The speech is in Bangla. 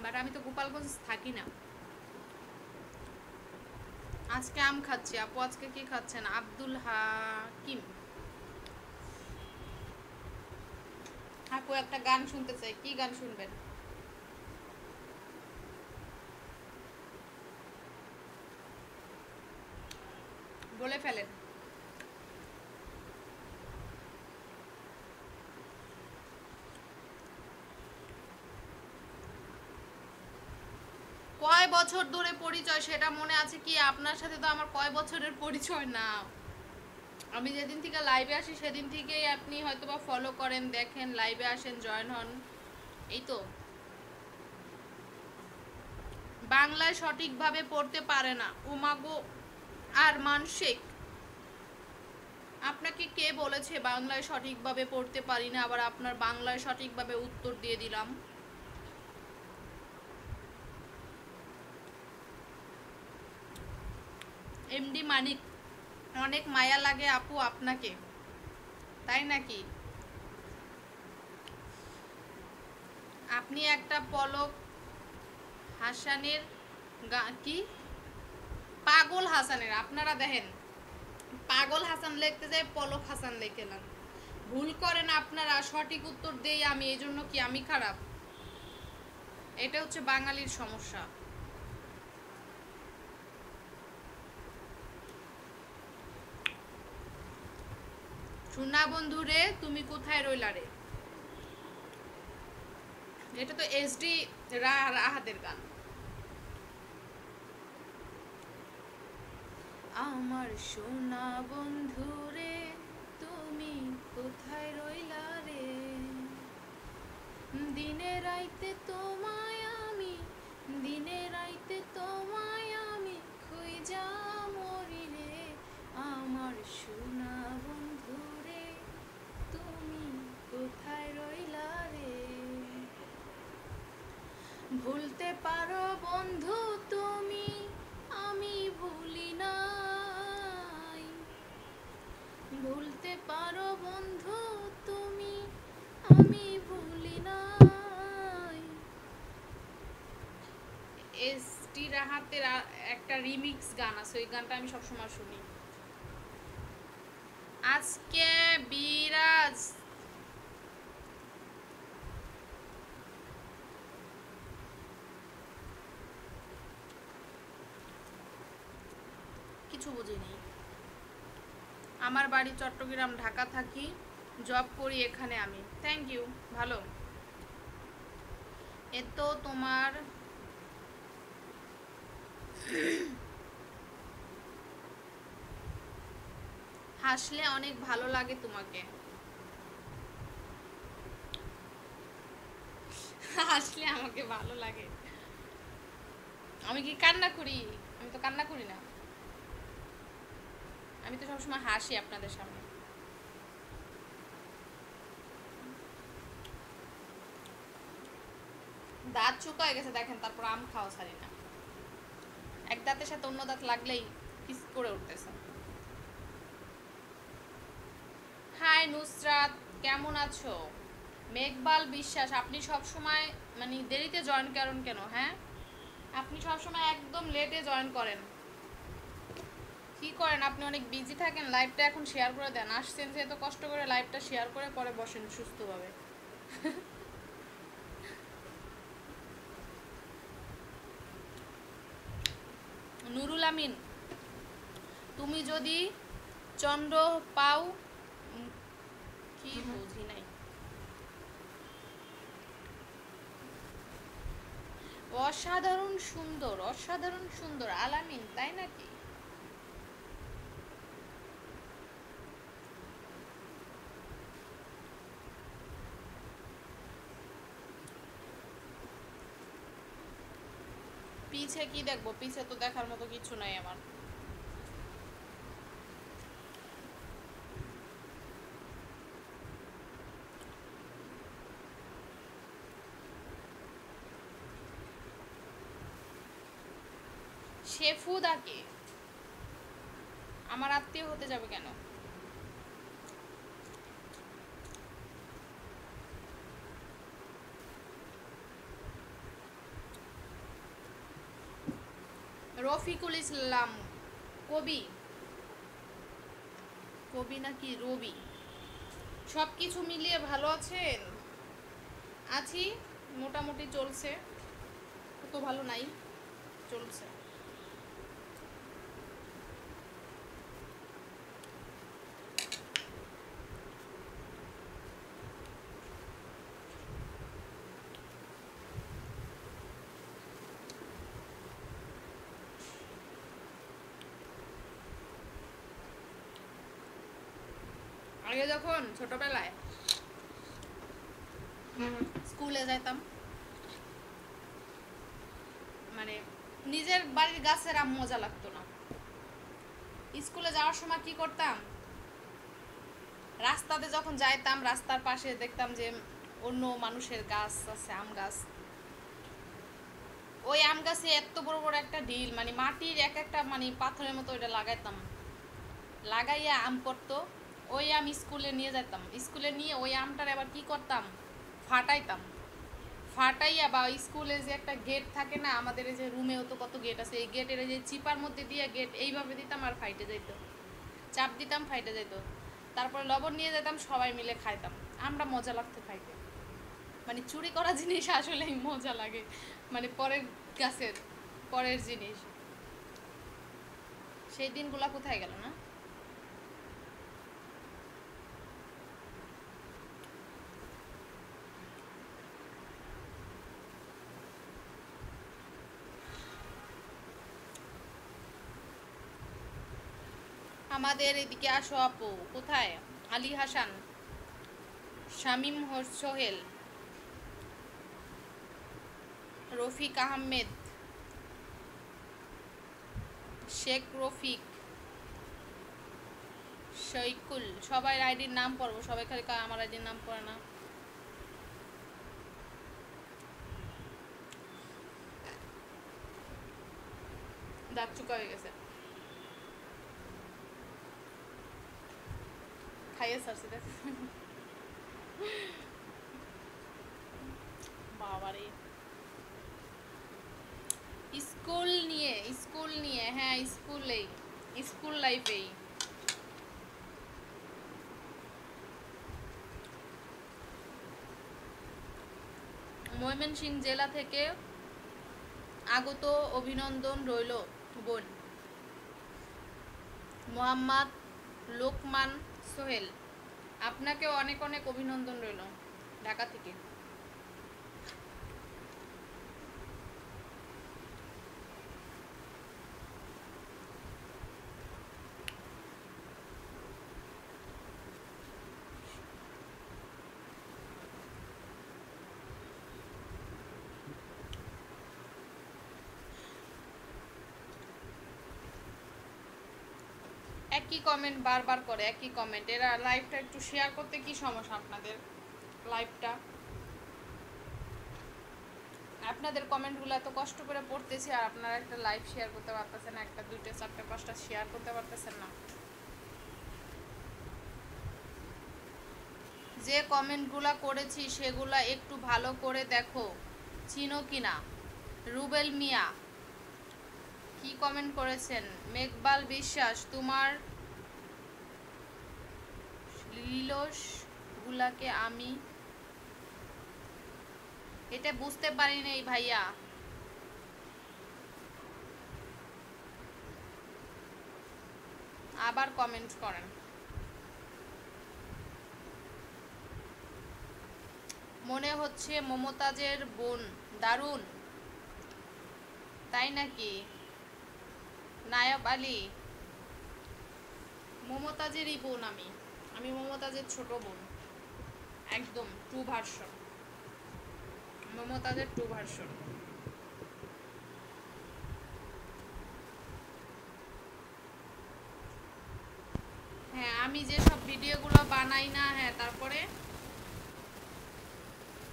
বাট আমি তো গোপালগঞ্জ থাকি না। আজকে আম খাচ্ছি। আপু আজকে কি খাচ্ছেন? আব্দুল হাকিম। আপু একটা গান শুনতে চাই, কি গান শুনবেন? বলে ফেলেন। কয় বছর ধরে পরিচয় সেটা মনে আছে কি আপনার সাথে? তো আমার কয় বছরের পরিচয় না। আমি যেদিন থেকে লাইভে আসি সেদিন থেকেই আপনি হয়তোবা ফলো করেন, দেখেন, লাইভে আসেন, জয়েন হন, এই তো। বাংলায় সঠিকভাবে পড়তে পারে না, উমাগো। আর মানসিক, আপনাকে কে বলেছে বাংলায় সঠিকভাবে পড়তে পারি না? আবার আপনার বাংলায় সঠিকভাবে উত্তর দিয়ে দিলাম। এমডি মানিক, অনেক মায়া লাগে আপু আপনাকে, তাই নাকি? আপনি একটা পলক হাসানের কি পাগল হাসানের, আপনারা দেখেন পাগল হাসান লিখতে যায় পলক হাসান লিখেলাম। ভুল করেন আপনারা, সঠিক উত্তর দেই আমি, এই জন্য কি আমি খারাপ? এটা হচ্ছে বাঙালির সমস্যা। সোনা বন্ধু রে তুমি কোথায় রইলা রে, এটা তো এসডি রাহাতের গান। আমার সোনা বন্ধু রে তুমি কোথায় রইলা রে, দিনে রাইতে তোমায় আমি, দিনে রাইতে তোমায় আমি খুঁজা মরি রে, আমার সোনা বন্ধু রে তুমি কোথায় রইলা রে। ভুলতে পারো বন্ধু তুমি, আমি ভুলি নাই, ভুলতে পারো বন্ধু তুমি, আমি ভুলি নাই। এসটি রাহাতের একটা রিমিক্স গান আছে, ওই গানটা আমি সবসময় শুনি। আজকে বিরাজ কিছু বুঝিনি। আমার বাড়ি চট্টগ্রাম, ঢাকা থাকি, জব করি এখানে আমি। থ্যাংক ইউ, ভালো। এতো তোমার হাসলে অনেক ভালো লাগে তোমাকে, হাসলে আমাকে ভালো লাগে? আমি কি কান্না করি? আমি তো কান্না করি না, আমি তো সবসময় হাসি আপনাদের সামনে। দাঁত শুকায় গেছে দেখেন, তারপর আম খাওয়া ছাড়ি না। এক দাঁতের সাথে অন্য দাঁত লাগলেই পিস করে উঠতেছে। হাই নুসরাত, কেমন আছো? মেঘবাল বিশ্বাস, আপনি সব সময় মানে দেরিতে জয়েন করেন কেন? হ্যাঁ, আপনি সব সময় একদম লেটে জয়েন করেন, কি করেন আপনি? অনেক বিজি থাকেন? লাইভটা এখন শেয়ার করে দেন, আসছেন যে এত কষ্ট করে, লাইভটা শেয়ার করে পরে বসেন সুস্থভাবে। নুরুল আমিন, তুমি যদি চন্দ্র পাও, কি বুঝি নাই। অসাধারণ সুন্দর, অসাধারণ সুন্দর আলামিন, তাই নাকি? পিছে কি দেখবো? পিছে তো দেখার মতো কিছু নাই আমার। শেফুদাকে আমার আত্মীয় হতে যাবে কেন? রফিকুল ইসলাম কবি, কবি নাকি রবি? সব কিছু মিলিয়ে ভালো আছেন? আছি, মোটামুটি চলছে, অত ভালো নাই, চলছে। আগে যখন ছোটবেলায় স্কুলে যাইতাম, মানে নিজের বাড়ির গাছের আম মজা লাগতো না। স্কুলে যাওয়ার সময় কি করতাম, রাস্তাতে যখন যাইতাম রাস্তার পাশে দেখতাম যে অন্য মানুষের গাছ আছে, আম গাছ, ওই আম গাছে এত বড় বড় একটা ঢিল, মানে মাটির এক একটা মানে পাথরের মতো ওইটা লাগাইতাম, লাগাইয়া আম পড়তো, ওই আম স্কুলে নিয়ে যেতাম, স্কুলে নিয়ে ওই আমটার আবার কি করতাম, ফাটাইতাম, ফাটাইয়া বা স্কুলে যে একটা গেট থাকে না আমাদের, এই যে রুমেও তো কত গেট আছে, এই গেটের যে চিপার মধ্যে দিয়ে গেট এইভাবে দিতাম আর ফাইটে যেত, চাপ দিতাম ফাইটে যেত, তারপরে লবণ নিয়ে যেতাম, সবাই মিলে খাইতাম, আমরা মজা লাগতো খাইতে। মানে চুরি করা জিনিস আসলেই মজা লাগে, মানে পরের গাছের পরের জিনিস, সেই দিনগুলা কোথায় গেল না? আমাদের এদিকে আসো আপু। কোথায়? আলী হাসান, শামীম সোহেল, রফিক আহমেদ, শেখ রফিক, শৈকুল, সবাই আইডির নাম পড়বো, সবাই খালি আমার আইডির নাম পড়ে না। দাঁত চুকা হয়ে গেছে, খাইয়ে সারছি দেখ। বাবারে, স্কুল নিয়ে, স্কুল নিয়ে, হ্যাঁ স্কুলেই, স্কুল লাইফেই। ময়মনসিংহ জেলা থেকে আগত অভিনন্দন রইল বোন মোহাম্মদ লোকমান সোহেল, আপনাকেও অনেক অনেক অভিনন্দন রইল ঢাকা থেকে। একই কমেন্ট বারবার করে, একই কমেন্ট, এরা লাইভটা একটু শেয়ার করতে কি সমস্যা আপনাদের? লাইভটা আপনাদের কমেন্টগুলো এত কষ্ট করে পড়তেছি আর আপনারা একটা লাইভ শেয়ার করতে পারতেছেন না, একটা দুইটা চারটা পাঁচটা শেয়ার করতে পারতেছেন না। যে কমেন্টগুলো করেছি সেগুলো একটু ভালো করে দেখো, চিনো কিনা। রুবেল মিয়া কি কমেন্ট করেছেন? মেঘবাল বিশ্বাস, তোমার লীলস গুলাকে আমি এটা বুঝতে পারি নাই ভাইয়া। আবার কমেন্ট করেন। মনে হচ্ছে মমতাজের বোন, দারুণ, তাই নাকি? নায়ক আলী, মমতাজেরই বোন আমি, আমি মমতাজের ছোট বোন, একদম টু ভার্সন, মমতাজের টু ভার্সন। হ্যাঁ, আমি যেসব ভিডিওগুলো বানাই না, হ্যাঁ তারপরে